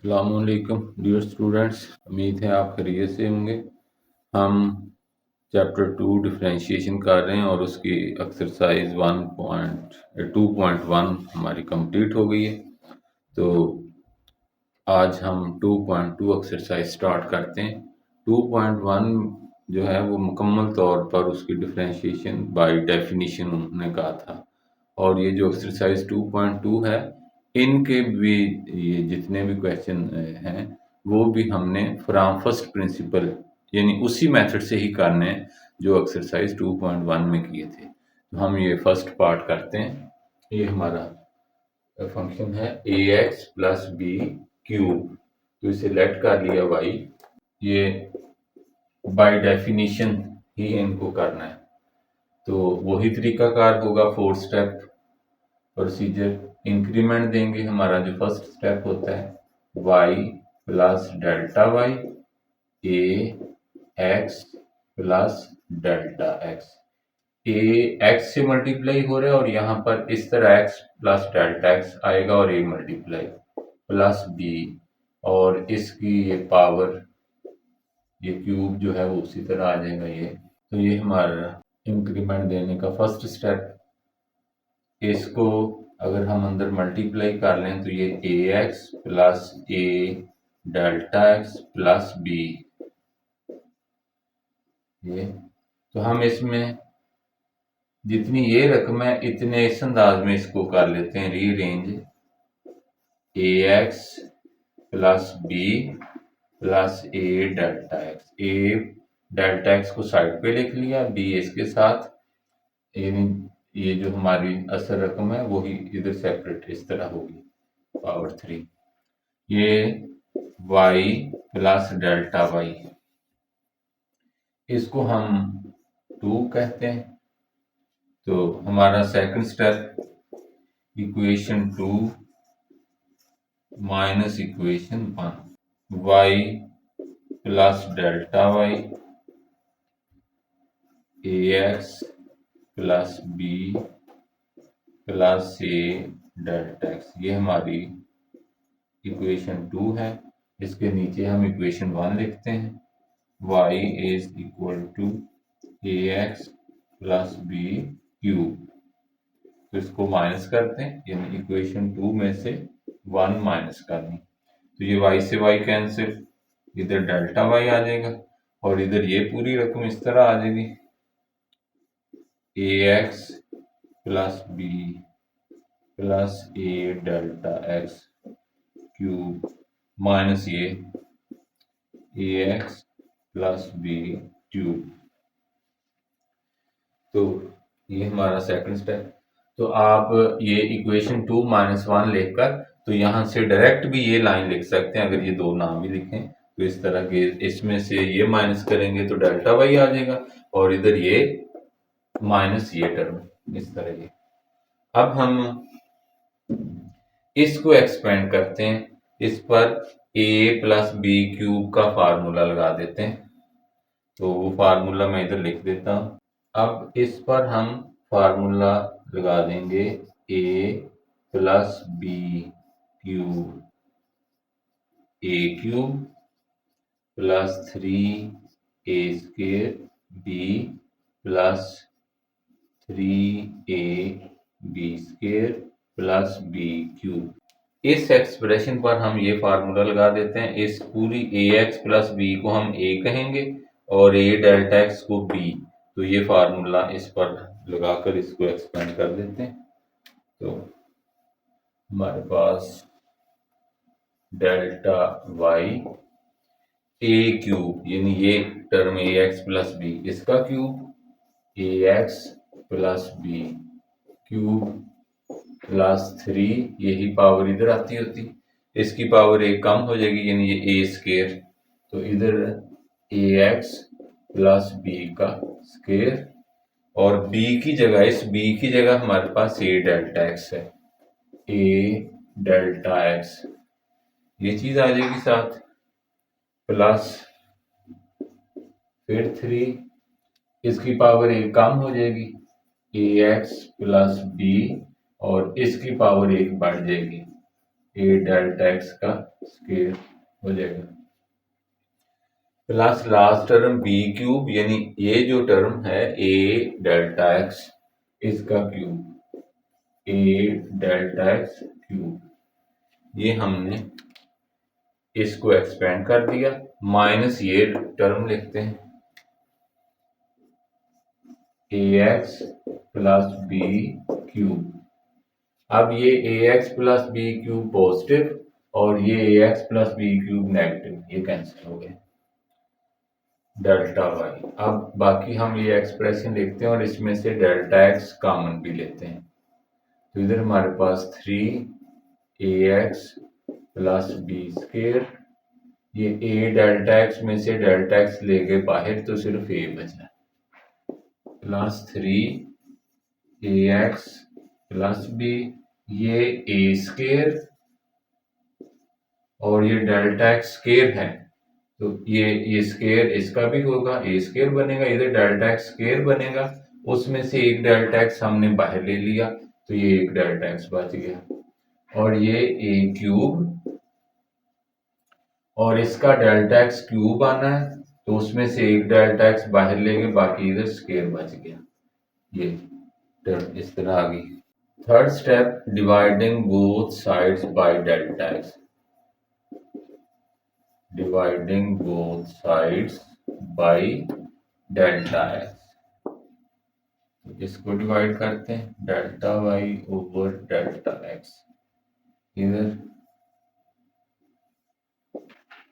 अस्सलामुअलैकुम dear students, उम्मीद है आप खैरियत से होंगे। हम चैप्टर 2 डिफरेंशिएशन कर रहे हैं और उसकी एक्सरसाइज 2.1 हमारी कंप्लीट हो गई है। तो आज हम 2.2 एक्सरसाइज स्टार्ट करते हैं। 2.1 जो है वो मुकम्मल तौर पर उसकी डिफरेंशिएशन बाय डेफिनेशन उन्होंने कहा था, और ये जो एक्सरसाइज 2.2 है इनके भी ये जितने भी क्वेश्चन हैं वो भी हमने फ्रॉम फर्स्ट प्रिंसिपल यानी उसी मेथड से ही करने हैं जो एक्सरसाइज 2.1 में किए थे। तो हम ये फर्स्ट पार्ट करते हैं। ये हमारा फंक्शन है ए एक्स प्लस बी क्यूब, तो इसे लेट कर लिया वाई। ये बाय डेफिनेशन ही इनको करना है, तो वही तरीकाकार होगा। 4 स्टेप प्रोसीजर। इंक्रीमेंट देंगे, हमारा जो फर्स्ट स्टेप होता है Y plus delta y a x plus delta x. A x से मल्टीप्लाई हो रहा है और यहाँ पर इस तरह एक्स प्लस डेल्टा एक्स आएगा और ए मल्टीप्लाई प्लस बी, और इसकी ये पावर ये क्यूब जो है वो उसी तरह आ जाएगा ये। तो ये हमारा इंक्रीमेंट देने का फर्स्ट स्टेप। इसको अगर हम अंदर मल्टीप्लाई कर लें तो ये a x plus a delta x plus b, ये तो हम इसमें जितनी ये रकम है इतने इस अंदाज में इसको कर लेते हैं rearrange. A x plus b plus a delta x. A delta x को साइड पे लिख लिया, बी इसके साथ, यानी ये जो हमारी असल रकम है वही इधर सेपरेट इस तरह होगी पावर 3। ये y प्लस डेल्टा वाई, इसको हम 2 कहते हैं। तो हमारा second step equation 2 minus equation 1, y plus delta y a x plus b plus a delta x, ये हमारी इक्वेशन 2 है। इसके नीचे हम इक्वेशन 1 लिखते हैं, y is equal to a x plus b cube. तो इसको माइनस करते हैं, यानी इक्वेशन 2 में से 1 माइनस करनी, तो ये y से y कैंसिल, इधर डेल्टा y आ जाएगा और इधर ये पूरी रकम इस तरह आ जाएगी ए x plus b plus a delta x cube minus ये a x plus b cube. तो ये हमारा सेकंड स्टेप। तो आप ये इक्वेशन 2 माइनस 1 लिखकर तो यहाँ से डायरेक्ट भी ये लाइन लिख सकते हैं। अगर ये दो नाम भी लिखें तो इस तरह के, इसमें से ये माइनस करेंगे तो डेल्टा वाई आ जाएगा और इधर ये माइनस ये टर्म इस तरह ये। अब हम इसको एक्सपेंड करते हैं, इस पर a प्लस बी क्यूब का फार्मूला लगा देते हैं। तो वो फार्मूला मैं इधर लिख देता हूँ। अब इस पर हम फार्मूला लगा देंगे a plus b cube a cube plus 3 a square b plus 3 a b square plus b cube. इस एक्सप्रेशन पर हम ये फार्मूला लगा देते हैं। इस पूरी ए एक्स प्लस बी को हम a कहेंगे और a डेल्टा एक्स को b, तो ये फार्मूला इस पर लगाकर इसको एक्सपेंड कर देते हैं। तो हमारे पास डेल्टा वाई ए क्यूब, यानी ये term a x plus b, इसका cube a x plus b cube plus 3, यही पावर इधर आती होती, इसकी पावर एक कम हो जाएगी यानी ये ए स्क्वेयर, तो इधर ए एक्स प्लस बी का स्क्वेयर और b की जगह, इस b की जगह हमारे पास a डेल्टा x है, a डेल्टा x, ये चीज आ जाएगी साथ, प्लस फिर 3, इसकी पावर एक कम हो जाएगी a x प्लस b और इसकी पावर एक बढ़ जाएगी ए डेल्टा एक्स का स्क्वायर हो जाएगा plus last term b cube, यानी ये जो टर्म है ए डेल्टा एक्स इसका cube, a delta x cube, ये हमने इसको एक्सपेंड कर दिया, माइनस ये टर्म लिखते हैं a x plus b cube. अब ये a x plus b cube positive और ये a x plus b cube negative, ये कैंसिल हो गए डेल्टा वाई। अब बाकी हम ये एक्सप्रेशन लिखते हैं और इसमें से डेल्टा एक्स कॉमन भी लेते हैं, तो इधर हमारे पास 3ax प्लस बी स्क्वायर, ये ए डेल्टा एक्स में से डेल्टा एक्स ले गए बाहर तो सिर्फ ए बचा, प्लस 3ax प्लस बी, ये ए स्क्वायर और ये डेल्टा एक्स स्क्वायर है तो ये स्क्वायर इसका भी होगा, ए स्क्वायर बनेगा, इधर डेल्टा एक्स स्क्वायर बनेगा, उसमें से एक डेल्टा एक्स हमने बाहर ले लिया तो ये एक डेल्टा एक्स बच गया, और ये ए क्यूब और इसका डेल्टा एक्स क्यूब आना है तो उसमें से एक डेल्टा एक्स बाहर लेंगे, बाकी इधर स्क्वायर बच गया, ये टर्म इस तरह आ गई। Third step, dividing both sides by delta x, dividing both sides by delta x, इसको डिवाइड करते हैं delta y over delta x, इधर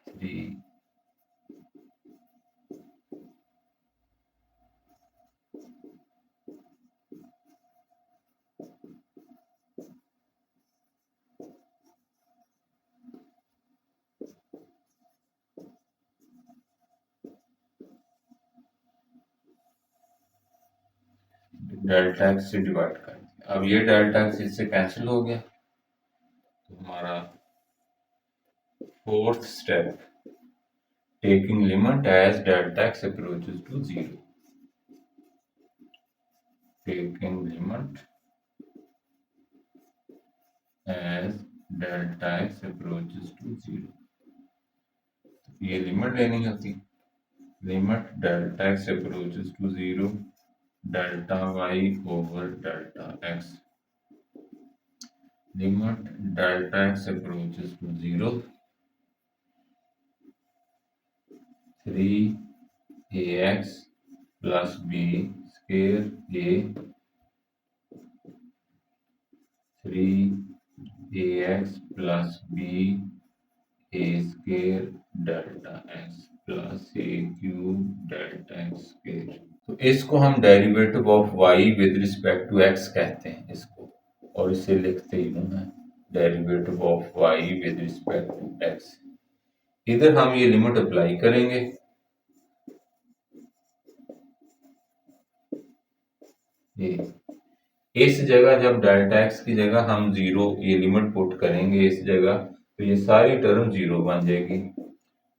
3 डेल्टा एक्स से डिवाइड कर दिया। अब ये डेल्टा एक्स इससे कैंसिल हो गया तो हमारा fourth step, taking limit as delta x approaches to zero, taking limit as delta x approaches to zero, ये लिमिट लेनी होती, limit delta x approaches to zero delta y over delta x, limit delta x approaches to zero 3ax plus b square a 3ax plus b a square delta x plus a cube delta x square, तो इसको हम derivative of y with respect to x कहते हैं इसको, और इसे लिखते ही है derivative of y with respect to x। इधर हम ये लिमिट अप्लाई करेंगे, ये इस जगह जब डेल्टा एक्स की जगह हम जीरो ये लिमिट पुट करेंगे इस जगह, तो ये सारी टर्म जीरो बन जाएगी,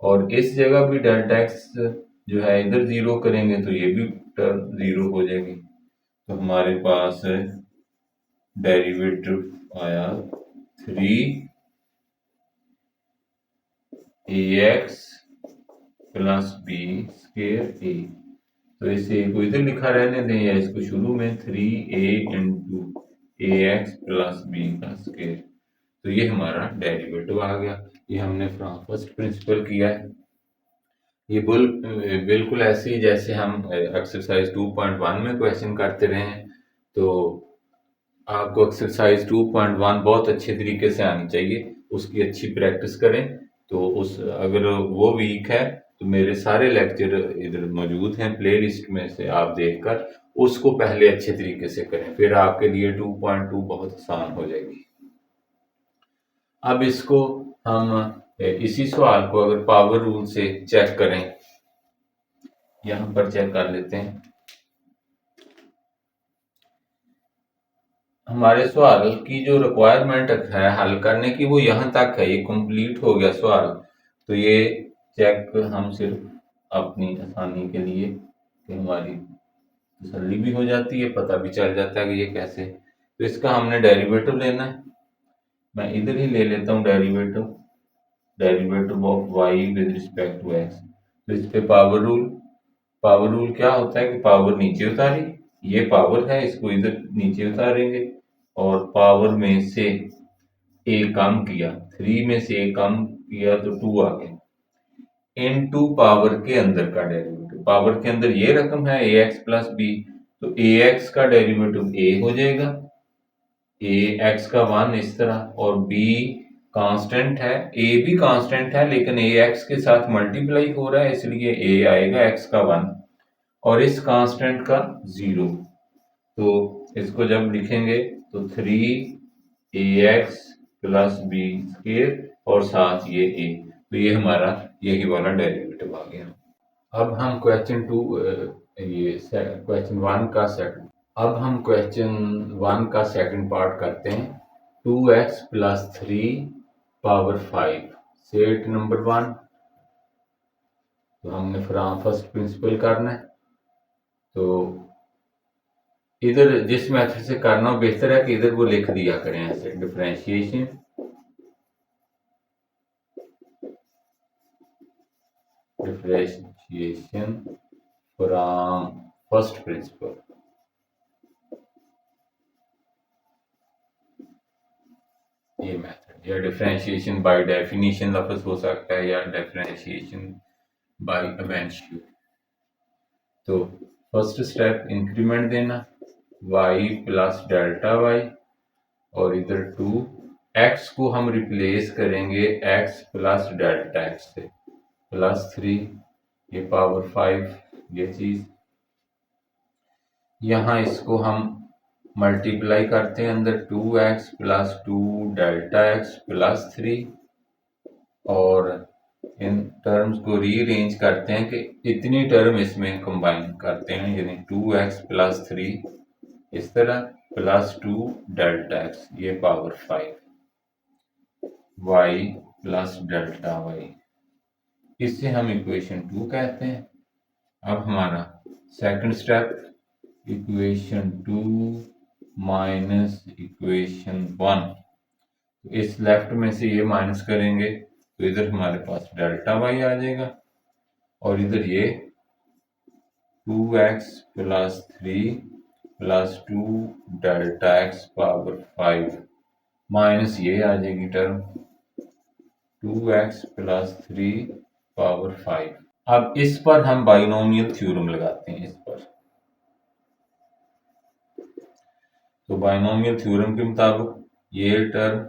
और इस जगह भी डेल्टा एक्स जो है इधर जीरो करेंगे तो ये भी टर्म जीरो हो जाएगी, तो हमारे पास डेरिवेटिव आया 3ax प्लस बी स्क्वायर ए, तो इसे को इधर लिखा रहने दें या इसको शुरू में 3a इंटू ए एक्स प्लस बी का स्क्वायर, तो ये हमारा डेरिवेटिव आ गया, ये हमने फ्रॉम फर्स्ट प्रिंसिपल किया है। ये बिल्कुल ऐसे ही जैसे हम एक्सरसाइज 2.1 में क्वेश्चन करते रहे हैं, तो आपको एक्सरसाइज 2.1 बहुत अच्छे तरीके से आनी चाहिए, उसकी अच्छी प्रैक्टिस करें, तो उस अगर वो वीक है तो मेरे सारे लेक्चर इधर मौजूद हैं प्लेलिस्ट में से, आप देखकर उसको पहले अच्छे तरीके से करें, फिर आपके लिए 2.2 बहुत आसान हो जाएगी। अब इसको हम इसी सवाल को अगर पावर रूल से चेक करें, यहां पर चेक कर लेते हैं, हमारे सवाल की जो रिक्वायरमेंट है हल करने की वो यहाँ तक है, ये कंप्लीट हो गया सवाल, तो ये चेक हम सिर्फ अपनी आसानी के लिए कि हमारी तसल्ली भी हो जाती है, पता भी चल जाता है कि ये कैसे, तो इसका हमने डेरिवेटिव लेना है, मैं इधर ही ले लेता हूँ derivative of y with respect to x. तो इस पे पावर रूल क्या होता है कि पावर नीचे उतारी, ये पावर है इसको इधर नीचे उतारेंगे और पावर में से ए कम किया, 3 में से ए कम किया तो 2 आ गया, इन टू पावर के अंदर का डेरिवेटिव। पावर के अंदर ये रकम है ए एक्स प्लस बी, तो ए एक्स का डेरिवेटिव ए हो जाएगा, ए एक्स का 1 इस तरह, और बी कांस्टेंट है, ए भी कांस्टेंट है लेकिन ए एक्स के साथ मल्टीप्लाई हो रहा है इसलिए ए आएगा एक्स का 1 और इस कांस्टेंट का 0। तो इसको जब लिखेंगे तो 3ax प्लस बी स्क्वायर और साथ ये a, तो ये हमारा यही वाला डेरिवेटिव आ गया। अब हम क्वेश्चन वन का सेकंड पार्ट करते हैं। 2x plus 3 power 5 set number 1। तो हमने फर्स्ट प्रिंसिपल करना है, तो इधर जिस मेथड से करना हो बेहतर है कि इधर वो लिख दिया करें ऐसे, डिफरेंशिएशन फ्रॉम फर्स्ट प्रिंसिपल। ये मेथड, या डिफरेंशिएशन बाय डेफिनेशन लफ्ज हो सकता है या डिफरेंशिएशन बाय इवेंशियल। तो फर्स्ट स्टेप इंक्रीमेंट देना, y प्लस डेल्टा वाई, और इधर 2x को हम रिप्लेस करेंगे x प्लस डेल्टा x से, प्लस 3 ये पावर 5 ये चीज, यहाँ इसको हम मल्टीप्लाई करते हैं अंदर 2x plus 2 delta x plus 3, और इन टर्म्स को रीअरेंज करते हैं कि इतनी टर्म इसमें कंबाइन करते हैं, यानी 2x प्लस 3 इस तरह प्लस 2 डेल्टा x ये power 5, y plus delta y, इससे हम इक्वेशन 2 कहते हैं। अब हमारा second step, equation 2 minus equation 1, इस लेफ्ट में से ये माइनस करेंगे तो इधर हमारे पास डेल्टा वाई आ जाएगा, और इधर ये 2x plus 3 plus 2 delta x power 5 minus ये आ जाएगी टर्म 2x प्लस 3 पावर 5। अब इस पर हम बाइनोमियल थ्योरम लगाते हैं इस पर। तो बाइनोमियल थ्योरम के मुताबिक ये टर्म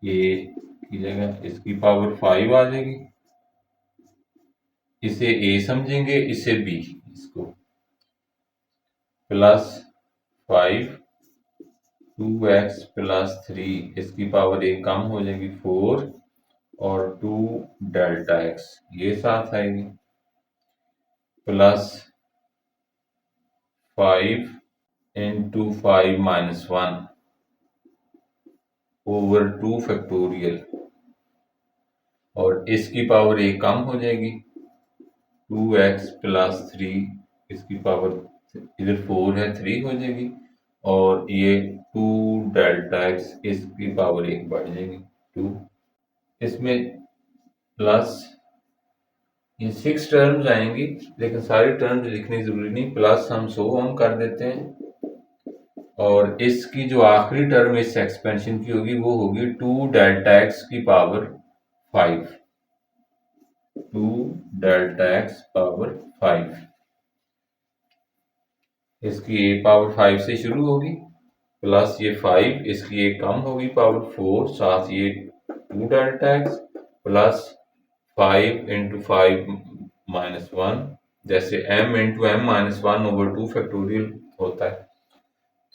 ये की जगह इसकी पावर 5 आ जाएगी, इसे a समझेंगे, इसे b, इसको प्लस 5 2x प्लस 3 इसकी पावर a कम हो जाएगी 4 और 2 डेल्टा x ये साथ आएगी, plus 5 into 5 minus 1 over 2 factorial, और इसकी पावर a कम हो जाएगी 2x प्लस 3 इसकी पावर इधर 4 है 3 हो जाएगी, और ये 2 डेल्टा x इसकी पावर 1 बढ़ जाएगी 2, इसमें प्लस ये 6 टर्म्स आएंगी, लेकिन सारी टर्म्स लिखनी जरूरी नहीं, प्लस हम 100 ऑन कर देते हैं, और इसकी जो आखिरी टर्म इस एक्सपेंशन की होगी वो होगी 2 डेल्टा x की पावर 5, 2 डेल्टा x पावर 5, इसकी a पावर 5 से शुरू होगी, प्लस ये 5 इसकी a कम होगी पावर 4, साथ ये 2 delta x plus 5 into 5 minus 1, जैसे m into m minus 1 over 2 factorial होता है,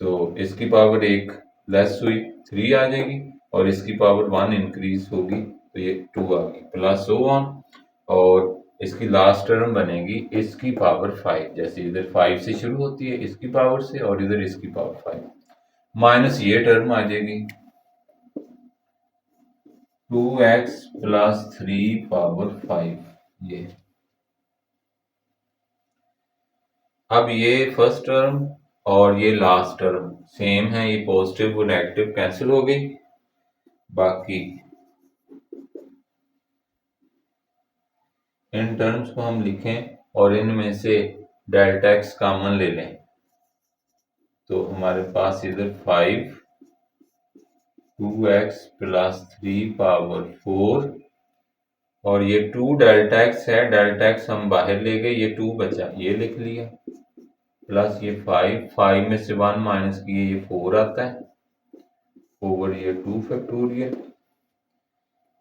तो इसकी पावर 1 लेस हुई 3 आ जाएगी, और इसकी पावर 1 इंक्रीज होगी तो ये 2 आ गई, प्लस सो ऑन, और इसकी लास्ट टर्म बनेगी इसकी पावर 5, जैसे इधर 5 से शुरू होती है इसकी पावर से, और इधर इसकी पावर 5 माइनस ये टर्म आ जाएगी 2x प्लस 3 पावर 5 ये। अब ये फर्स्ट टर्म और ये लास्ट टर्म सेम है, ये पॉजिटिव और नेगेटिव कैंसिल हो गई, बाकी इन टर्म्स को हम लिखें और इनमें से डेल्टा एक्स कॉमन ले लें, तो हमारे पास इधर 5 2x प्लस 3 पावर 4 और ये 2 डेल्टा एक्स है, डेल्टा एक्स हम बाहर ले गए, ये 2 बचा, ये लिख लिया, प्लस ये 5 में से 1 माइनस किए ये 4 आता है, ओवर ये 2 फैक्टोरियल,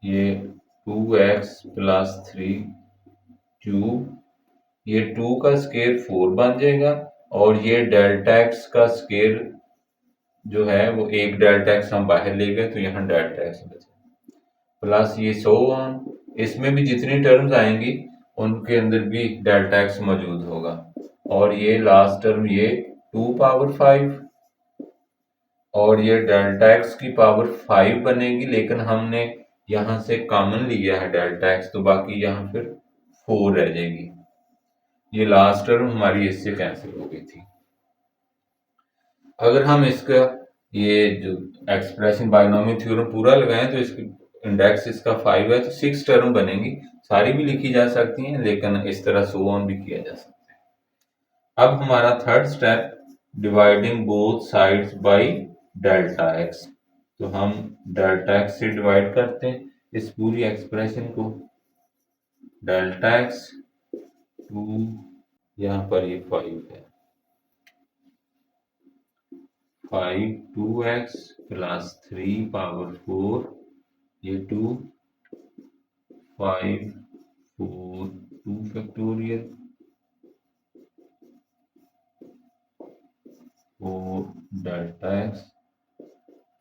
ये 2x प्लस 3 क्यूब, ये 2 का स्केयर 4 बन जाएगा और ये डेल्टा एक्स का स्केयर जो है वो एक डेल्टा एक्स हम बाहर ले गए तो यहाँ डेल्टा एक्स बचा, प्लस ये 100 ऑन, इसमें भी जितनी टर्म्स आएंगी उनके अंदर भी डेल्टा एक्स मौजूद होगा, और ये लास्ट टर्म ये 2 पावर 5 और ये डेल्टा एक्स की पावर 5 बनेगी, लेकिन हमने यहाँ से कॉमन लिया है डेल्टा एक्स, तो बाकी यहाँ फिर 4 रह जाएगी, ये लास्ट टर्म हमारी इससे कैंसिल हो गई थी। अगर हम इसका ये जो एक्सप्रेशन बाइनोमियल थ्योरम पूरा लगाएं तो इसकी इंडेक्स इसका 5 है, तो 6 टर्म बनेंगी, सारी भी लिखी जा सकती हैं लेकिन इस तरह सो ऑन भी किया जा सकता है। अब हमारा third step, dividing both sides by delta x, तो हम डेल्टा एक्स से डिवाइड करते हैं इस पूरी एक्सप्रेशन को, डेल्टा एक्स 2, यहाँ पर ये 5 है, 5 2x प्लस 3 पावर 4, ये 2 5 4 2 factorial 4 delta x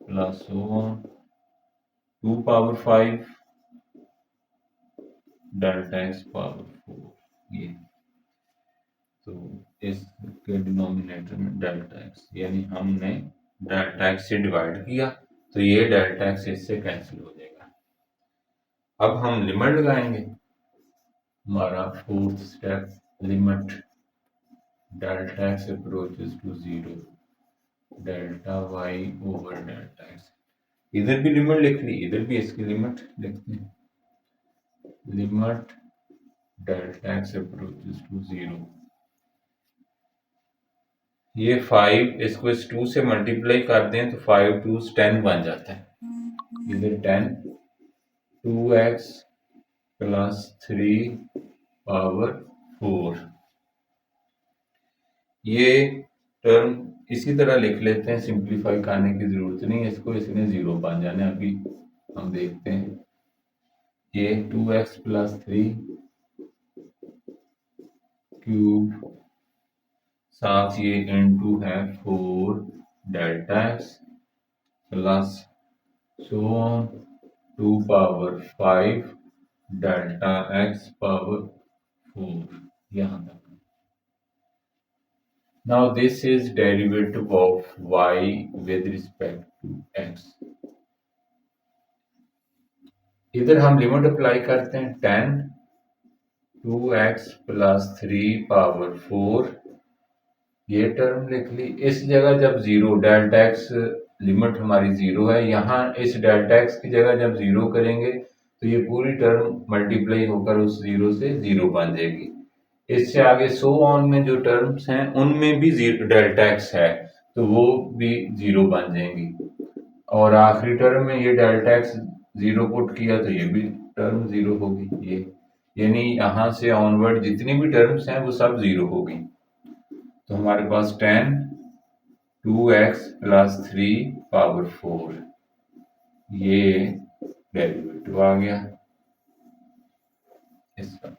plus 2 power 5 delta x power 4, ये तो इसके डिनोमिनेटर में डेल्टा एक्स, यानी हमने डेल्टा एक्स से डिवाइड किया तो ये डेल्टा एक्स इससे कैंसिल हो जाएगा। अब हम लिमिट लगाएंगे, हमारा fourth step, limit delta x approaches to 0 delta y over delta x, इधर भी लिमिट लिख ली, इधर भी इसकी लिमिट लिखते हैं, limit delta x approaches to 0, ये 5 इसको इस 2 से मल्टीप्लाई कर दें तो 5 2 10 बन जाता है, इधर 10 2x प्लस 3 पावर 4, ये टर्म इसी तरह लिख लेते हैं, सिंप्लीफाई करने की जरूरत नहीं है इसको, इसने 0 बन जाने, अभी हम देखते हैं, ये 2x प्लस 3 क्यूब, साथ ये इनटू है 4 delta x plus so on 2 power 5 delta x power 4, यहाँ तक। Now this is derivative of y with respect to x. इधर हम लिमिट अप्लाई करते हैं 10 2x प्लस 3 पावर 4, ये टर्म लिख ली, इस जगह जब 0 डेल्टा एक्स लिमिट हमारी 0 है, यहाँ इस डेल्टा एक्स की जगह जब 0 करेंगे तो ये पूरी टर्म मल्टीप्लाई होकर उस 0 से 0 बन जाएगी, इससे आगे सो ऑन में जो टर्म्स हैं उनमें भी डेल्टा एक्स है तो वो भी 0 बन जाएंगी, और आखिरी टर्म में ये डेल्टा एक्स 0 पुट किया तो ये भी टर्म 0 होगी, ये यानी यहाँ से ऑनवर्ड जितनी भी टर्म्स हैं वो सब 0 होगी, तो हमारे पास 10 2x प्लस 3 पावर 4, ये डेरिवेटिव आ गया इसका।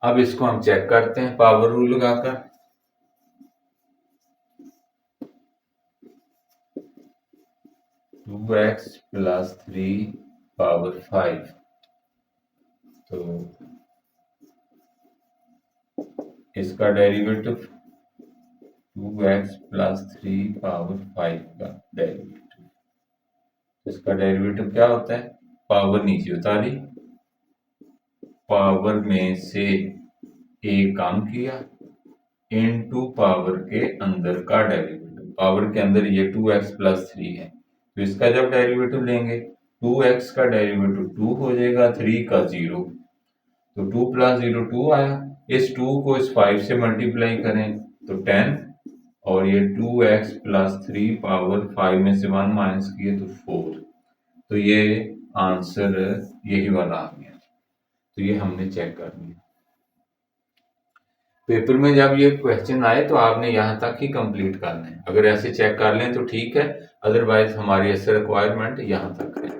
अब इसको हम चेक करते हैं पावर रूल लगाकर, टू एक्स प्लस 3 पावर 5, तो इसका डेरिवेटिव 2x प्लस 3 पावर 5 का डेरिवेटिव, इसका डेरिवेटिव क्या होता है, पावर नीचे उतारी, पावर में से एक कम किया, इनटू पावर के अंदर का डेरिवेटिव, पावर के अंदर ये 2x प्लस 3 है तो इसका जब डेरिवेटिव लेंगे 2x का डेरिवेटिव 2 हो जाएगा, 3 का 0, तो 2 प्लस 0 2 आया। इस 2 को इस 5 से मल्टीप्लाई करें तो 10, और ये 2x प्लस 3 पावर 5 में से 1 माइनस किए तो 4। तो ये आंसर यही वाला आ गया। तो ये हमने चेक कर लिया। पेपर में जब ये क्वेश्चन आए तो आपने यहाँ तक ही कंप्लीट करना है। अगर ऐसे चेक कर लें तो ठीक है, अदरवाइज हमारी ऐसे रिक्वायरमेंट यहाँ तक है।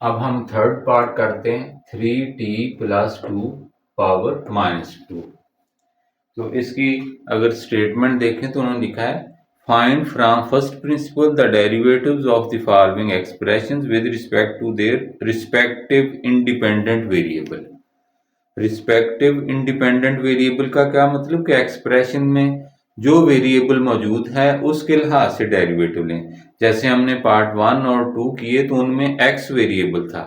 अब हम थर्ड पार्ट करते हैं, 3t प्लस 2 पावर माइनस 2। तो इसकी अगर स्टेटमेंट देखें तो उन्होंने लिखा है find from first principle the derivatives of the following expressions with respect to their respective independent variable. Respective independent variable का क्या मतलब कि एक्सप्रेशन में जो वेरिएबल मौजूद है उसके लिहाज से डेरिवेटिव लें। जैसे हमने पार्ट 1 और 2 किए तो उनमें x वेरिएबल था,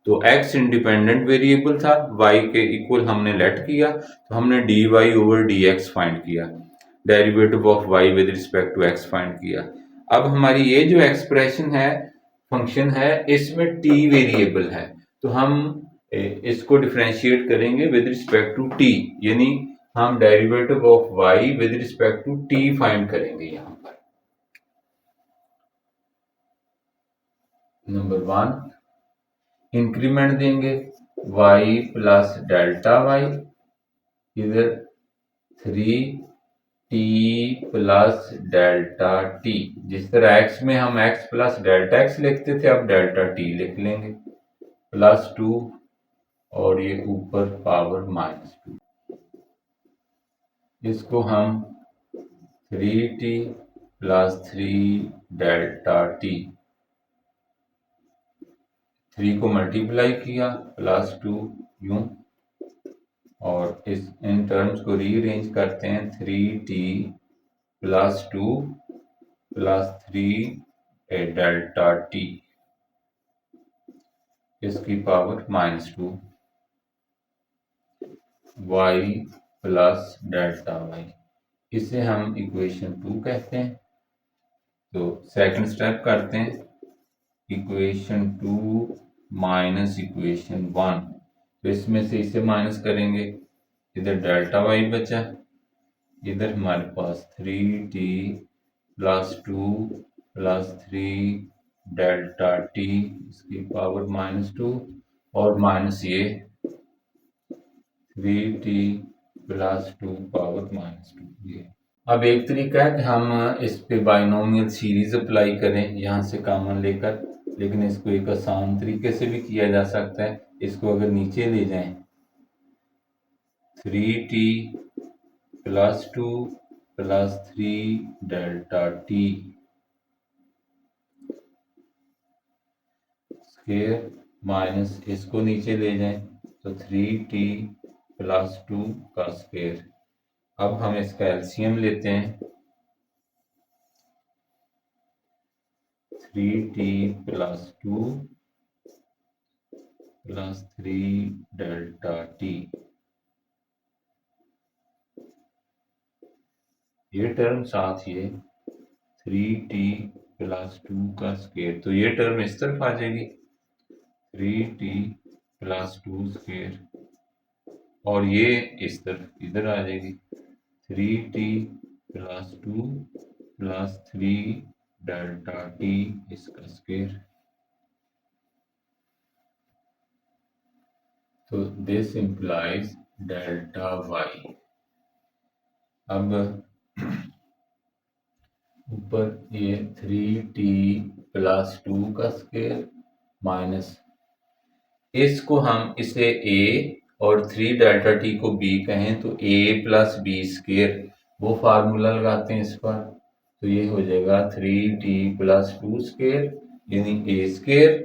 तो x इंडिपेंडेंट वेरिएबल था, y के इक्वल हमने लेट किया, तो हमने dy ओवर dx फाइंड किया, derivative of y with respect to x find किया। अब हमारी ये जो एक्सप्रेशन है, फंक्शन है, इसमें t वेरिएबल है, तो हम इसको डिफरेंशिएट करेंगे विद रिस्पेक्ट टू t, यानी हम derivative of y with respect to t find करेंगे। यहाँ पर नंबर 1 इंक्रीमेंट देंगे y प्लस डेल्टा y, इधर 3t प्लस डेल्टा t। जिस तरह x में हम x प्लस डेल्टा x लिखते थे, अब डेल्टा t लिख लेंगे, प्लस 2 और ये ऊपर पावर माइनस 2। इसको हम 3t प्लस 3 डेल्टा t, 3 को मल्टीप्लाई किया प्लस 2 यूं, और इस इन टर्म्स को रीअरेंज करते हैं, 3t plus 2 plus 3 delta t, इसकी power minus 2, y plus delta y, इसे हम इक्वेशन 2 कहते हैं। तो सेकंड स्टेप करते हैं, इक्वेशन 2 माइनस इक्वेशन 1, तो इसमें से इसे माइनस करेंगे, इधर डेल्टा y बचा, इधर हमारे पास 3t plus 2 plus 3 delta t, इसकी पावर माइनस 2, और माइनस ये 3t प्लस 2 पावर माइनस 2। ये अब एक तरीका है कि हम इस पे बाइनोमियल सीरीज अप्लाई करें यहाँ से कॉमन लेकर, लेकिन इसको एक आसान तरीके से भी किया जा सकता है। इसको अगर नीचे ले जाएं, 3t plus 2 plus 3 delta t square minus इसको नीचे ले जाएं तो 3t प्लस 2 का स्क्वायर। अब हम इसका एलसीएम लेते हैं, 3t plus 2 plus 3 delta t, ये टर्म साथ ये 3t प्लस 2 का स्क्वायर, तो ये टर्म इस तरफ आ जाएगी, 3t प्लस 2 स्क्वायर, और ये इस तरफ इधर आ जाएगी, 3t plus 2 plus 3 delta t इसका स्क्वायर। तो दिस इंप्लाइज डेल्टा y। अब ऊपर ये 3t प्लस 2 का स्क्वायर माइनस, इसको हम इसे a और 3 डेल्टा t को b कहें तो a प्लस बी स्क्वायर, वो फार्मूला लगाते हैं इस पर, तो ये हो जाएगा 3t प्लस 2 स्क्वायर, यानी a square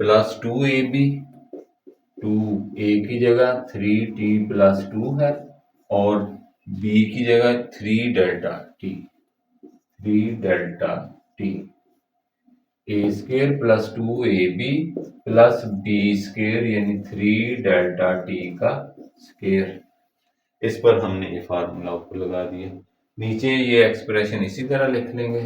plus 2ab, 2a की जगह 3t प्लस 2 है, और b की जगह 3 delta t, 3 delta t, a square plus 2ab plus b square यानी 3 डेल्टा t का स्क्वायर। इस पर हमने ये फार्मूला ऊपर लगा दिया, नीचे ये एक्सप्रेशन इसी तरह लिख लेंगे।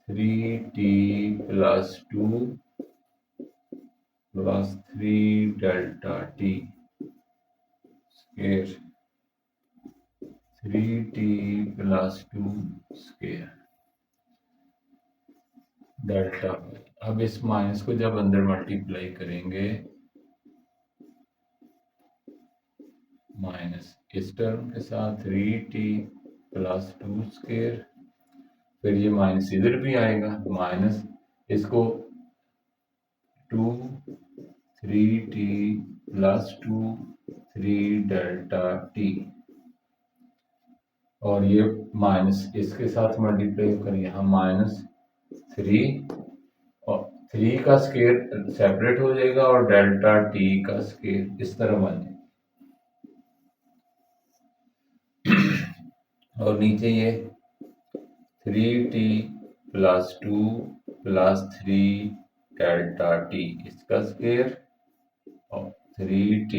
3t plus 2 plus 3 delta t square 3t plus 2 square delta. अब इस माइनस को जब अंदर मल्टीप्लाई करेंगे, माइनस इस टर्म के साथ 3t प्लस 2 स्क्वायर, फिर ये माइनस इधर भी आएगा, माइनस इसको 2 3t प्लस 2 3 डेल्टा t, और ये माइनस इसके साथ मल्टीप्लाई करें, यहाँ माइनस 3 और 3 का स्क्वायर सेपरेट हो जाएगा और डेल्टा t का स्क्वायर इस तरह बन जाएगा, और नीचे ये 3t plus 2 plus 3 delta t इसका स्क्वायर और 3t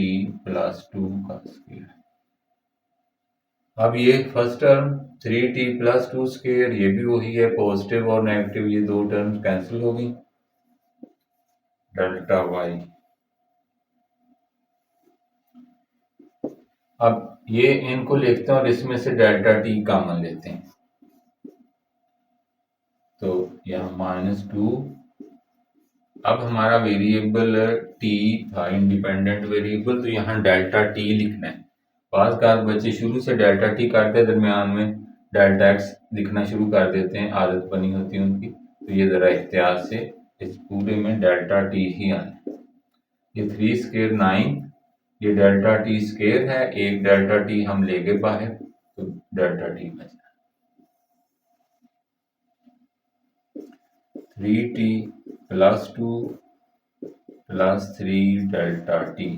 प्लस 2 का स्क्वायर। अब ये first term 3t plus 2 square, ये भी वही है, पॉजिटिव और नेगेटिव ये दो टर्म्स कैंसिल हो गई, डेल्टा y। अब ये इनको लिखते हैं और इसमें से डेल्टा t कॉमन लेते हैं, तो यहाँ -2। अब हमारा वेरिएबल t था इंडिपेंडेंट वेरिएबल, तो यहाँ डेल्टा t लिखना है। बाज़ बच्चे शुरू से डेल्टा t करते हैं, दरमियान में डेल्टा x लिखना शुरू कर देते हैं, आदत बनी होती है उनकी, तो ये ज़रा एहतियात से इस पूरे में डेल्टा t ही आना। ये 3 स्क्वायर 9, ये डेल्टा t स्क्वायर है, एक डेल्टा t हम ले गए बाहर, तो डेल्टा t बचा 3t plus 2 plus 3 delta t,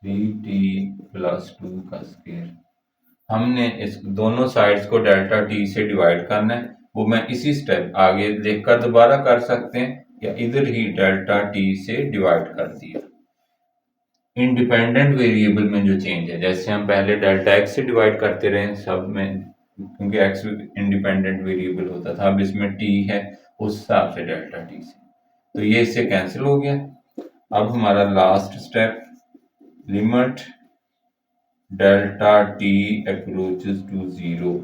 3t plus 2 का स्क्वायर। हमने इस दोनों साइड्स को डेल्टा t से डिवाइड करना है, वो मैं इसी स्टेप आगे देखकर दोबारा कर सकते हैं, या इधर ही डेल्टा t से डिवाइड कर दिया। इंडिपेंडेंट वेरिएबल में जो चेंज है, जैसे हम पहले डेल्टा x से डिवाइड करते रहे सब में, क्योंकि x इंडिपेंडेंट वेरिएबल होता था, अब इसमें t है उस हिसाब से डेल्टा t से, तो ये इससे कैंसिल हो गया। अब हमारा last step, limit delta t approaches to 0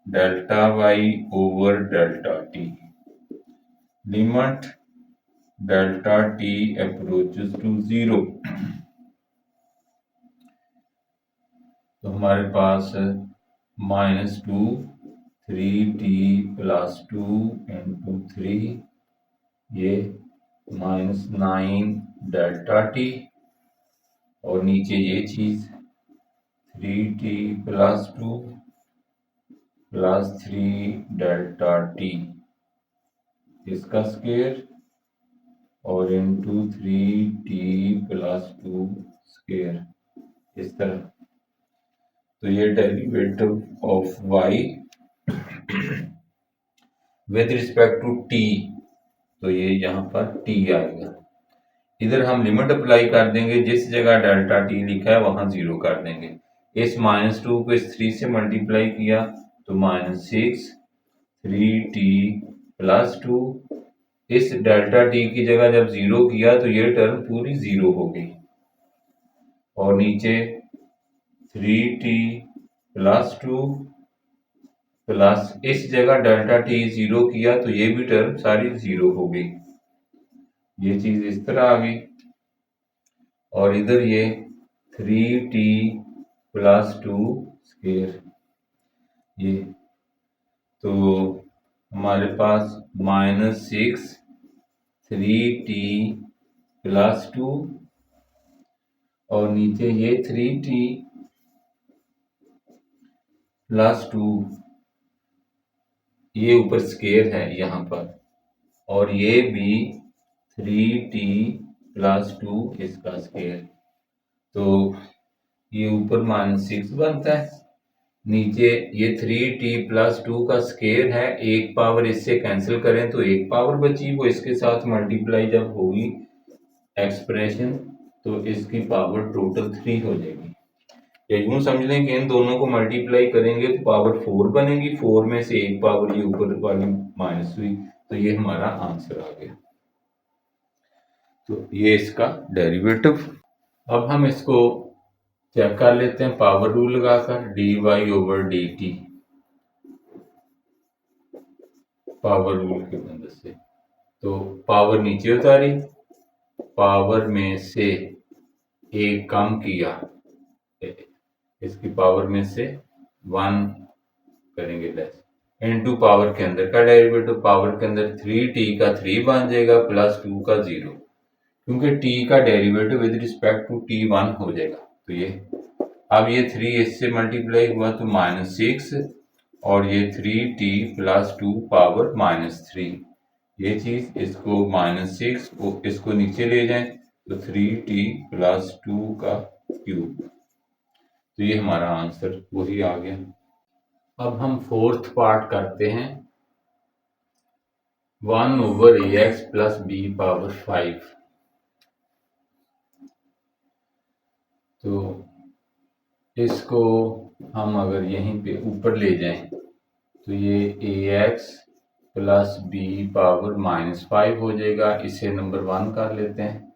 delta y over delta t, limit delta t approaches to 0, तो हमारे पास -2 3t प्लस 2 इंटू 3, ये -9 डेल्टा t, और नीचे ये चीज 3t plus 2 plus 3 delta t इसका स्क्वायर, और इंटू 3t प्लस 2 स्क्वायर इस तरह। तो ये derivative of y with respect to t, तो ये यहाँ पर t आएगा। इधर हम लिमिट अप्लाई कर देंगे, जिस जगह डेल्टा t लिखा है वहां 0 कर देंगे। इस -2 को इस 3 से मल्टीप्लाई किया तो -6 3t प्लस 2, इस डेल्टा t की जगह जब 0 किया तो ये टर्म पूरी 0 हो गई, और नीचे 3t प्लस 2 प्लस इस जगह डेल्टा t 0 किया तो ये भी टर्म सारी 0 हो गई, ये चीज इस तरह आ गई। और इधर ये 3t प्लस 2 स्क्वायर, ये तो हमारे पास -6 3t प्लस 2, और नीचे ये 3t प्लस 2, ये ऊपर स्क्वायर है यहाँ पर, और ये भी 3t प्लस 2 इसका स्क्वायर, तो ये ऊपर -6 बनता है, नीचे ये 3t प्लस 2 का स्क्वायर है, एक पावर इससे कैंसिल करें तो एक पावर बची, वो इसके साथ मल्टीप्लाई जब होगी एक्सप्रेशन तो इसकी पावर टोटल 3 हो जाएगी। या यूं समझ लें कि इन दोनों को मल्टीप्लाई करेंगे तो पावर 4 बनेगी, 4 में से एक पावर ये ऊपर वाली माइनस हुई, तो ये हमारा आंसर आ गया। तो ये इसका डेरिवेटिव। अब हम इसको चेक कर लेते हैं पावर रूल लगाकर, d y over d t power rule की मदद से। तो पावर नीचे उतारी, पावर में से एक कम किया, इसकी पावर में से 1 करेंगे लेस, इनटू पावर के अंदर का डेरिवेटिव, पावर के अंदर 3t का 3 बन जाएगा प्लस 2 का 0, क्योंकि t का derivative with respect to t 1 हो जाएगा। तो ये अब ये 3 इससे मल्टीप्लाई हुआ तो -6, और ये 3t प्लस 2 पावर -3, ये चीज इसको -6 को इसको नीचे ले जाएं तो 3t प्लस 2 का क्यूब, तो ये हमारा आंसर वही आ गया। अब हम फोर्थ पार्ट करते हैं, 1 over ax plus b power 5। तो इसको हम अगर यहीं पे ऊपर ले जाएं तो ये ax प्लस b पावर -5 हो जाएगा। इसे नंबर 1 कर लेते हैं,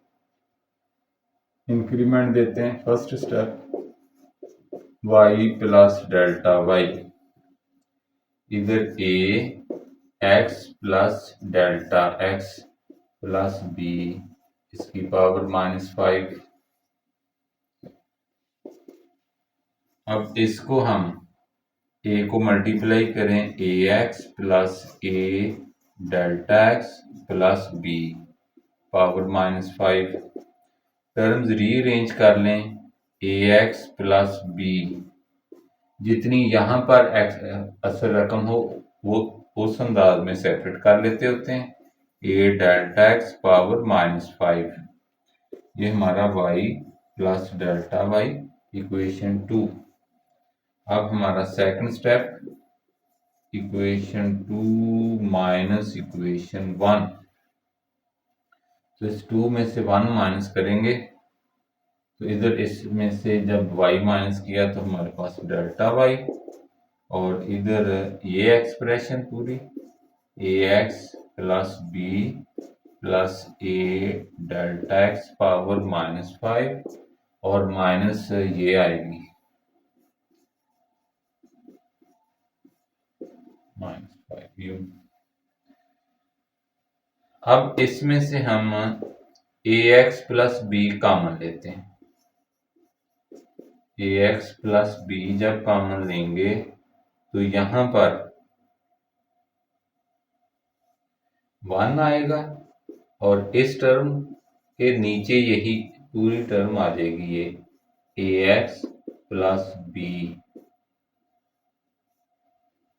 इंक्रीमेंट देते हैं। First step y plus delta y, इधर ax plus delta x plus b इसकी पावर -5। अब इसको हम a को मल्टीप्लाई करें, ax plus a delta x plus b power -5, terms rearrange कर लें, ax प्लस b, जितनी यहाँ पर असल रकम हो वो उस अंदाज में सेपरेट कर लेते होते हैं, a डेल्टा x पावर -5, ये हमारा y plus delta y equation 2। अब हमारा second step, equation 2 minus equation 1, तो इस 2 में से 1 माइनस करेंगे तो इधर इसमें से जब y माइनस किया तो हमारे पास डेल्टा y, और इधर ये एक्सप्रेशन पूरी ax plus b plus a delta x power -5, और माइनस ये आएगी -5 यू। अब इसमें से हम ax प्लस b कॉमन लेते हैं, ax प्लस b जब कॉमन लेंगे तो यहां पर 1 आएगा, और इस टर्म के नीचे यही पूरी टर्म आ जाएगी, ये ax प्लस b,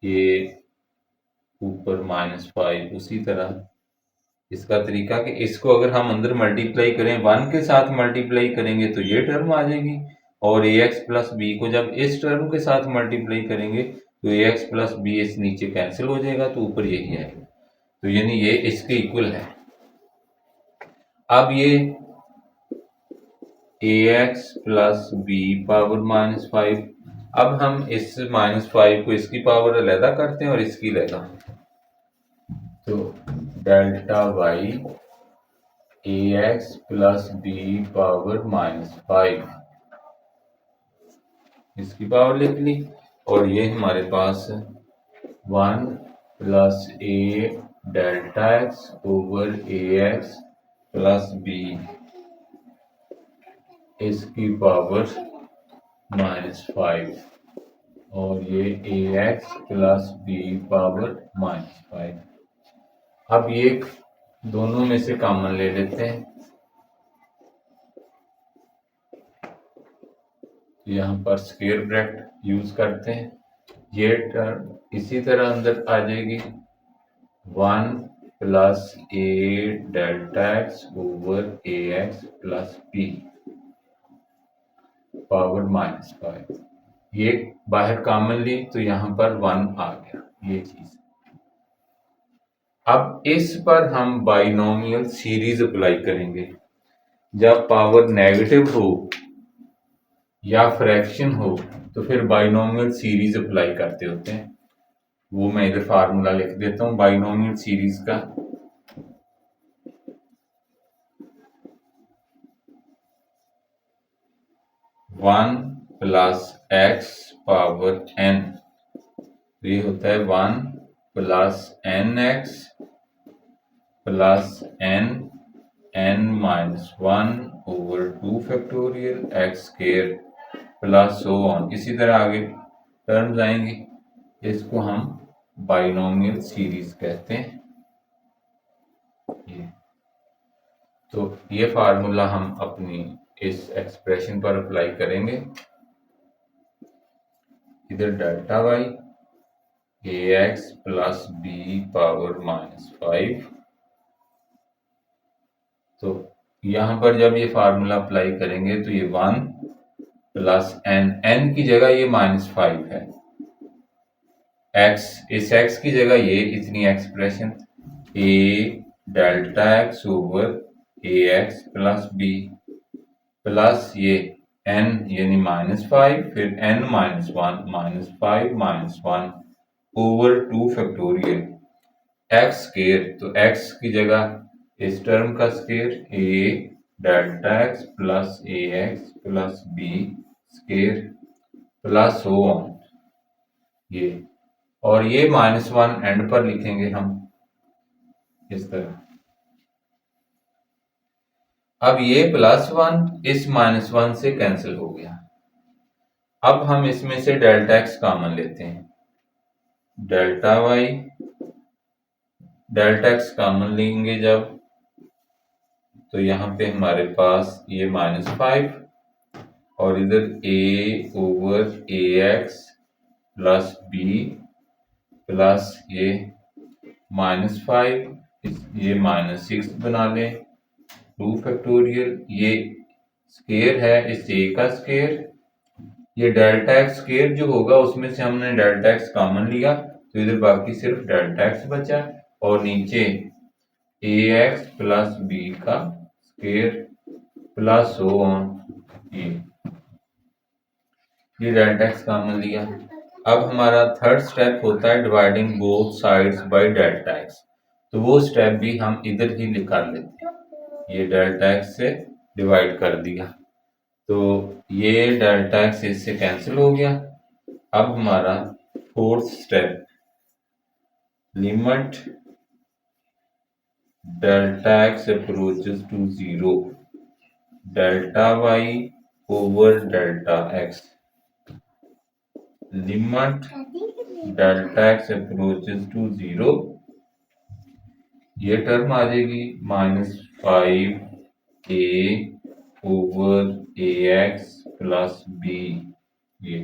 ये ऊपर -5। उसी तरह इसका तरीका कि इसको अगर हम अंदर मल्टीप्लाई करें, 1 के साथ मल्टीप्लाई करेंगे तो ये टर्म आ जाएगी, और ax प्लस b को जब इस टर्म के साथ मल्टीप्लाई करेंगे तो ax प्लस b इस नीचे कैंसिल हो जाएगा, तो ऊपर यही आएगा, तो यानी ये इसके इक्वल है। अब ये ax प्लस b पावर -5, अब हम इस -5 को इसकी पावर अलहदा करते हैं और इसकी अलहदा, तो delta y ax plus b power -5 इसकी पावर लिख ली, और ये हमारे पास 1 plus a delta x over ax plus b इसकी पावर -5, और ये ax प्लस b पावर -5। अब ये दोनों में से कॉमन ले लेते हैं, यहाँ पर स्क्वायर ब्रैकेट यूज करते हैं, ये टर्म इसी तरह अंदर आ जाएगी, 1 plus a delta x over ax plus b power -5, ये बाहर कॉमन ली तो यहाँ पर 1 आ गया, ये चीज। अब इस पर हम बाइनोमियल सीरीज अप्लाई करेंगे, जब पावर नेगेटिव हो या फ्रैक्शन हो तो फिर बाइनोमियल सीरीज अप्लाई करते होते हैं। वो मैं इधर फार्मूला लिख देता हूँ बाइनोमियल सीरीज का। 1 प्लस एक्स पावर n, तो ये होता है 1 plus n x plus n minus 1 over 2 factorial x square plus so on. इसी तरह आगे टर्म्स आएंगी, इसको हम बाइनोमियल सीरीज कहते हैं। तो ये फार्मूला हम अपनी इस एक्सप्रेशन पर अप्लाई करेंगे। इधर delta y a x plus b power -5, तो यहाँ पर जब ये फार्मूला अप्लाई करेंगे तो ये 1 प्लस n की जगह ये -5 है, x इस x की जगह ये इतनी expression a delta x over a x plus b plus ये n यानी -5, फिर n minus 1 -5 -1 over 2 factorial x square, तो x की जगह इस टर्म का square a delta x plus a x plus b square plus so on ये, और ये -1 एंड पर लिखेंगे हम इस तरह। अब ये +1 इस -1 से कैंसिल हो गया। अब हम इसमें से डेल्टा x कॉमन लेते हैं, delta y delta x common लेंगे जब, तो यहाँ पे हमारे पास ये -5 और इधर a over a x plus b plus ये -5, ये -6 बना लें 2 फैक्टोरियल, ये स्क्वायर है इस a का स्क्वायर, ये डेल्टा एक्स स्क्वायर जो होगा उसमें से हमने डेल्टा एक्स कॉमन लिया, तो इधर बाकी सिर्फ डेल्टा एक्स बचा, और नीचे ए एक्स प्लस बी का स्क्वायर प्लस सो ऑन ये डेल्टा एक्स कॉमन लिया। अब हमारा थर्ड स्टेप होता है dividing both sides by delta x, तो वो स्टेप भी हम इधर ही निकाल लेते हैं, ये डेल्टा एक्स से डिवाइड कर दिया, तो ये डेल्टा एक्स इससे कैंसिल हो गया। अब हमारा fourth step, limit delta x approaches to 0, delta y over delta x, limit delta x approaches to 0, ये टर्म आ जाएगी -5 a over a x plus b, ये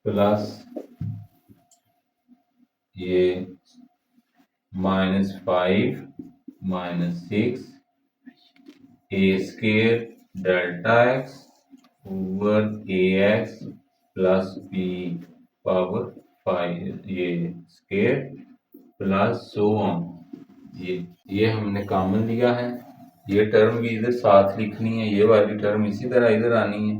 प्लस ये -5 -6 a square delta x over a x plus b power 5 ये square plus so on, ये हमने common लिया है, ये टर्म भी इधर साथ लिखनी है, ये वाली टर्म इसी तरह इधर आनी है,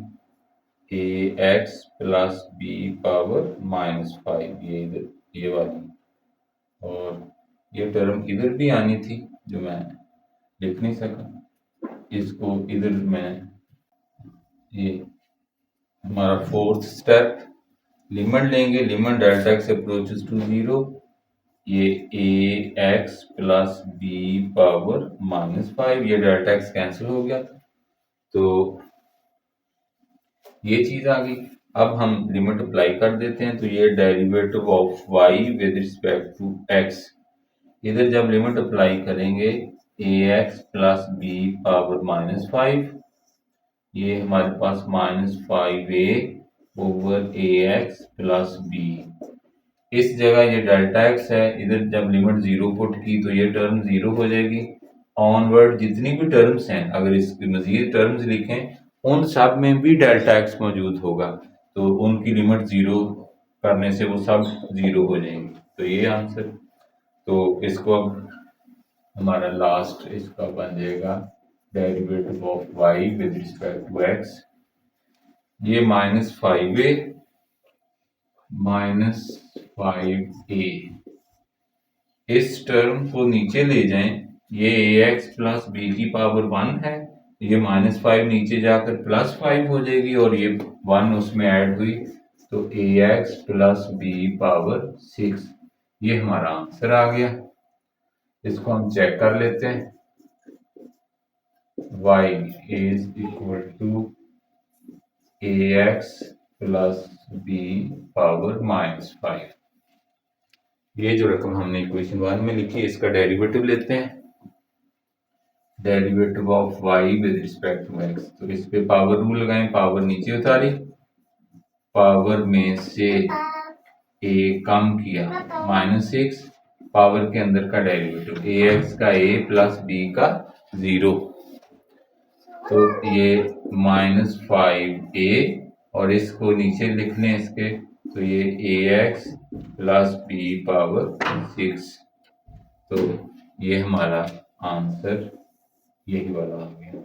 ए एक्स प्लस बी पावर -5 ये इधर ये वाली, और ये टर्म इधर भी आनी थी जो मैं लिख नहीं सका, इसको इधर मैं, ये हमारा फोर्थ स्टेप, लिमिट लेंगे, limit delta x approaches to 0, ये a x plus b power -5, ये डेल्टा एक्स कैंसिल हो गया था, तो ये चीज आ गई। अब हम लिमिट अप्लाई कर देते हैं, तो ये derivative of y with respect to x, इधर जब लिमिट अप्लाई करेंगे a x plus b power -5, ये हमारे पास -5a over a x plus b, इस जगह ये डेल्टा एक्स है, इधर जब लिमिट 0 पुट की तो ये टर्म 0 हो जाएगी, ऑनवर्ड जितनी भी टर्म्स हैं अगर इसकी मजीद टर्म्स लिखें उन सब में भी डेल्टा एक्स मौजूद होगा, तो उनकी लिमिट 0 करने से वो सब 0 हो जाएंगे, तो ये आंसर। तो इसको अब हमारा लास्ट इसका बन जाएगा derivative of y with respect to x, ये -5a -5a, इस टर्म को नीचे ले जाएं, ये ax प्लस बी की पावर 1 है, ये -5 नीचे जाकर +5 हो जाएगी और ये 1 उसमें ऐड हुई तो ax प्लस बी पावर 6, ये हमारा आंसर आ गया। इसको हम चेक कर लेते हैं। y is equal to ax plus b power -5, ये जो रकम हमने इक्वेशन 1 में लिखी है इसका डेरिवेटिव लेते हैं। Derivative of y with respect to x, तो इस पे पावर रूल लगाएं, पावर नीचे उतारी, पावर में से a कम किया -6, पावर के अंदर का डेरिवेटिव ax का a प्लस b का 0, तो ये -5a और इसको नीचे लिख लें इसके, तो ये ax प्लस b पावर 6, तो ये हमारा आंसर यही वाला आ गया।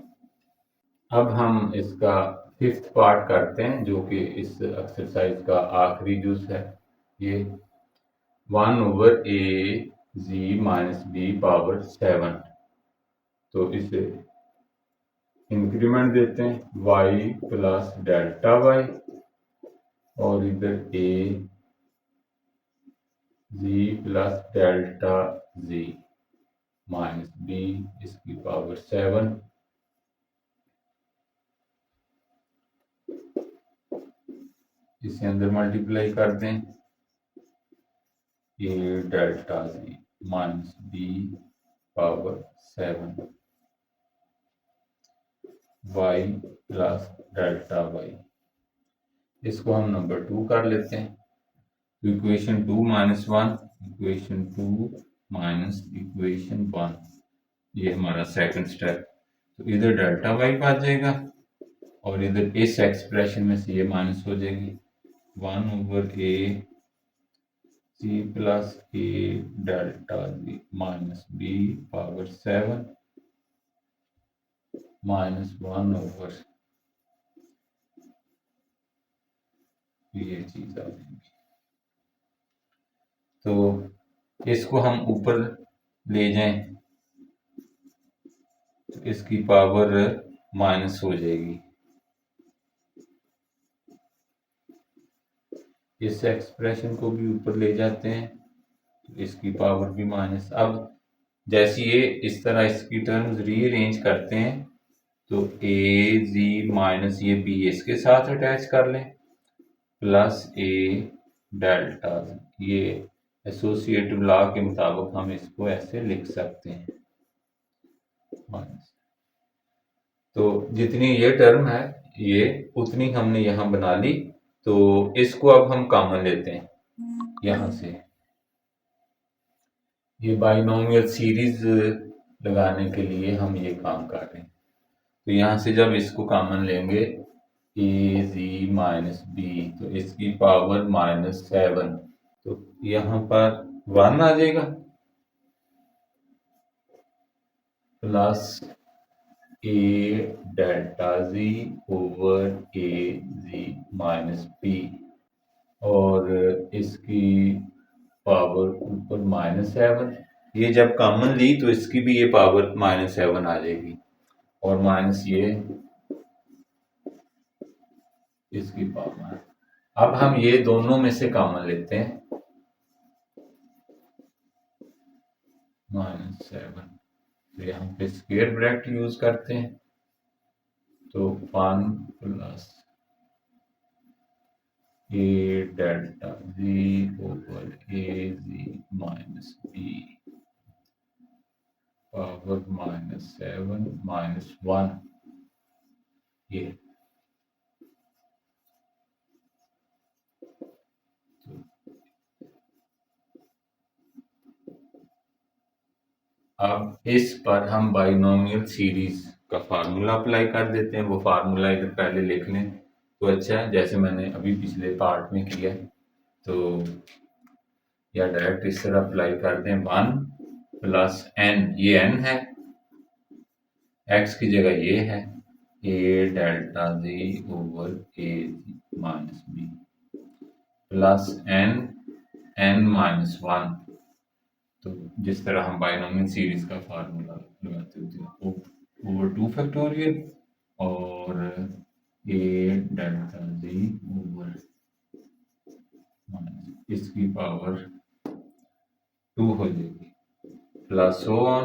अब हम इसका 5th पार्ट करते हैं जो कि इस एक्सरसाइज का आखिरी जुज है। ये 1/a माइनस b पावर 7, तो इसे इंक्रीमेंट देते हैं y प्लस डेल्टा y और इधर a plus delta z minus b इसकी पावर 7, इसे अंदर मल्टीप्लाई कर दें, a delta z minus b power 7 y plus delta y, इसको हम नंबर 2 कर लेते हैं। तो equation 2 minus 1, equation 2 minus equation 1, ये हमारा सेकंड स्टेप। तो इधर डेल्टा y आ जाएगा और इधर इस एक्सप्रेशन में से ये माइनस हो जाएगी, 1/a c plus a delta z minus b power 7 minus 1/, ये चीज आ जाएगी। तो इसको हम ऊपर ले जाएं तो इसकी पावर माइनस हो जाएगी, इस एक्सप्रेशन को भी ऊपर ले जाते हैं तो इसकी पावर भी माइनस। अब जैसे ये इस तरह इसकी टर्म्स रीअरेंज करते हैं तो a z माइनस ये b इसके साथ अटैच कर लें प्लस a डेल्टा, ये एसोसिएटिव लॉ के मुताबिक हम इसको ऐसे लिख सकते हैं माइनस। तो जितनी ये टर्म है ये उतनी हमने यहाँ बना ली, तो इसको अब हम कॉमन लेते हैं यहाँ से। ये बाइनोमियल सीरीज लगाने के लिए हम ये काम कर रहे हैं। तो यहाँ से जब इसको कॉमन लेंगे ए जी माइनस बी, तो इसकी पावर -7, तो यहाँ पर 1 आ जाएगा plus a delta g over A g minus B, और इसकी पावर ऊपर -7, ये जब कॉमन ली तो इसकी भी ये पावर -7 आ जाएगी और माइनस ये इसकी पावर। अब हम ये दोनों में से कॉमन लेते हैं -7, तो यहाँ पे स्क्वायर ब्रैकेट यूज करते हैं, तो 1 plus a delta g over A g minus b power -7 -1, ये अब इस पर हम बाइनोमियल सीरीज का फार्मूला अप्लाई कर देते हैं। वो फार्मूला इधर पहले लिख लें तो अच्छा है, जैसे मैंने अभी पिछले पार्ट में किया है, तो या डायरेक्ट इस तरह अप्लाई कर दें, 1 प्लस n, ये n है, एक्स की जगह ये है a delta g over a minus b plus n minus one. तो जिस तरह हम बाइनोमियल सीरीज का फार्मूला लगाते होते हैं ओवर टू फैक्टोरियल और ए डेल्टा जी ओवर इसकी पावर 2 हो जाएगी प्लस सो ऑन।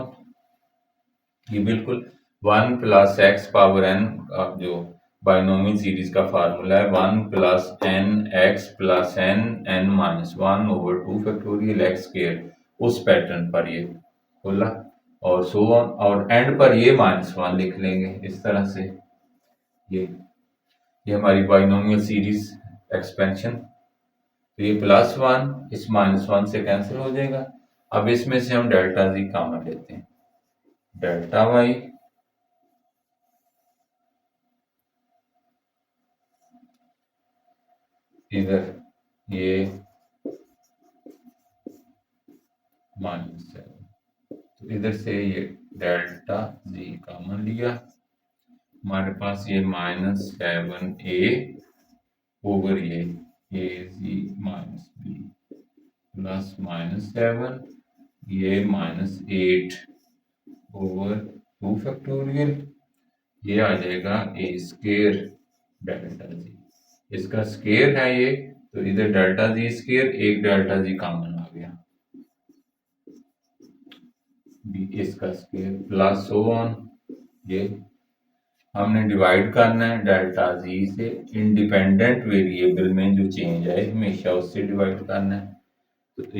ये बिल्कुल 1 प्लस एक्स पावर एन का जो बाइनोमियल सीरीज का फार्मूला है 1 plus n x plus n n minus one over two factorial x square उस पैटर्न पर ये खोला और सो ऑन और एंड पर ये माइनस वन लिख लेंगे इस तरह से। ये हमारी बाइनोमियल सीरीज एक्सपेंशन। तो ये प्लस वन इस माइनस वन से कैंसिल हो जाएगा। अब इसमें से हम डेल्टा जी कॉमन लेते हैं डेल्टा वाई इधर ये माइनस सेवन तो इधर से ये डेल्टा जी कॉमन लिया हमारे पास ये माइनस सेवन ए ओवर ये g minus b plus minus seven ये minus eight over two factorial ये आ जाएगा ए स्क्वायर डेल्टा जी इसका स्क्वायर है ये तो इधर डेल्टा जी स्क्वायर एक डेल्टा जी कॉमन आ गया बी इसका स्क्वायर प्लस सो ऑन। ये हमने डिवाइड करना है डेल्टा जी से इंडिपेंडेंट वेरिएबल में जो चेंज है हमेशा उससे डिवाइड करना है। तो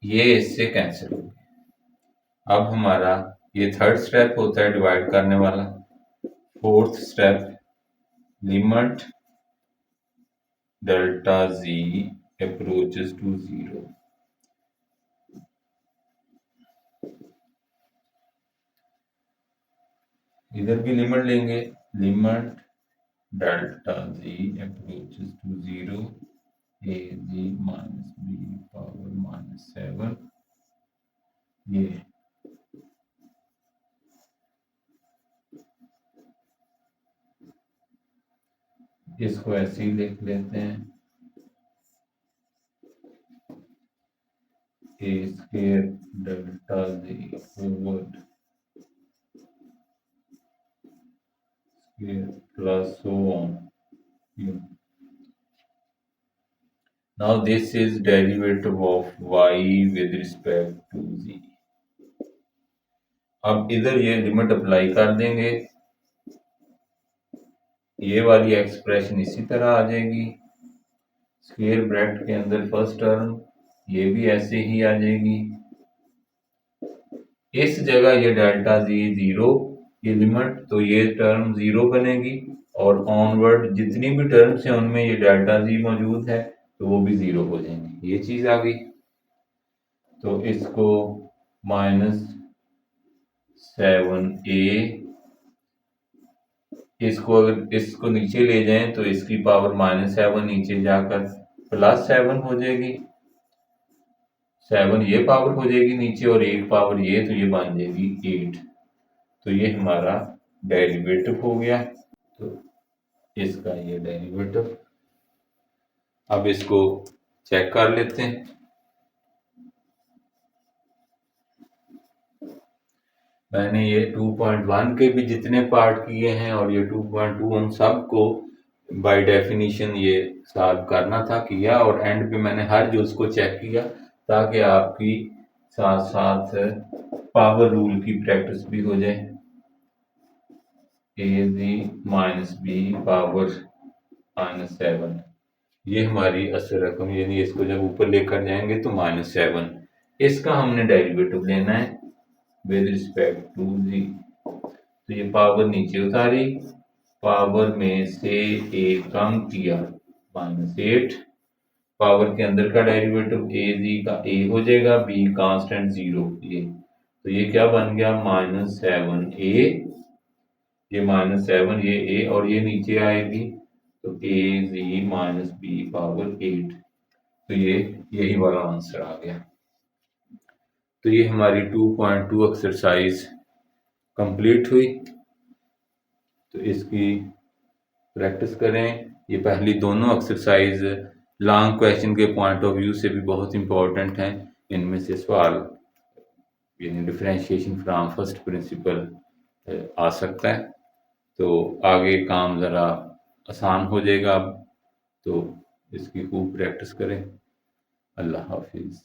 ये इससे कैंसिल हो गया। अब हमारा ये थर्ड स्टेप होता है डिवाइड करने वाला। Fourth step limit delta g approaches to zero. इधर भी लिमिट लेंगे limit delta g approaches to zero a g minus b power minus seven. ये इसको ऐसे ही लिख लेते हैं a square delta g over plus so on. Now this is derivative of y with respect to z. अब इधर ये लिमिट अप्लाई कर देंगे ये वाली एक्सप्रेशन इसी तरह आ जाएगी स्क्वायर ब्रैकेट के अंदर फर्स्ट टर्म ये भी ऐसे ही आ जाएगी। इस जगह ये डेल्टा जी जीरो ये लिमिट तो ये टर्म जीरो बनेगी और ऑनवर्ड जितनी भी टर्म्स हैं उनमें ये डेल्टा जी मौजूद है तो वो भी जीरो हो जाएंगे। ये चीज आ गई तो इसको माइनस सेवन ए इसको अगर इसको नीचे ले जाएं तो इसकी पावर माइनस सेवन नीचे जाकर प्लस सेवन हो जाएगी। सेवन ये पावर हो जाएगी नीचे और एक पावर ये तो ये बन जाएगी एट। तो ये हमारा डेरिवेटिव हो गया तो इसका ये डेरिवेटिव। अब इसको चेक कर लेते हैं। मैंने ये 2.1 के भी जितने पार्ट किए हैं और ये 2.2 उन सब को बाय डेफिनेशन ये सॉल्व करना था किया और एंड पे मैंने हर जो उसको चेक किया ताकि आपकी साथ साथ पावर रूल की प्रैक्टिस भी हो जाए। A g minus b power minus seven ये हमारी असल रकम यानी इसको जब ऊपर लेकर जाएंगे तो माइनस सेवन इसका हमने डेरिवेटिव लेना है विद रिस्पेक्ट टू जी। तो ये पावर नीचे उतारी पावर में से ए कम किया माइनस एट पावर के अंदर का डेरिवेटिव ए जी का ए हो जाएगा बी कांस्टेंट जीरो ये तो ये क्या बन गया माइनस सेवन ए ये माइनस सेवन ये ए और ये नीचे आएगी तो ए g minus b power eight. तो ये यही वाला आंसर आ गया। तो ये हमारी 2.2 एक्सरसाइज कंप्लीट हुई। तो इसकी प्रैक्टिस करें। ये पहली दोनों एक्सरसाइज लॉन्ग क्वेश्चन के पॉइंट ऑफ व्यू से भी बहुत इंपॉर्टेंट हैं। इनमें से सवाल यानी डिफरेंशिएशन फ्रॉम फर्स्ट प्रिंसिपल आ सकता है। तो आगे काम ज़रा आसान हो जाएगा अब। तो इसकी खूब प्रैक्टिस करें। अल्लाह हाफिज़।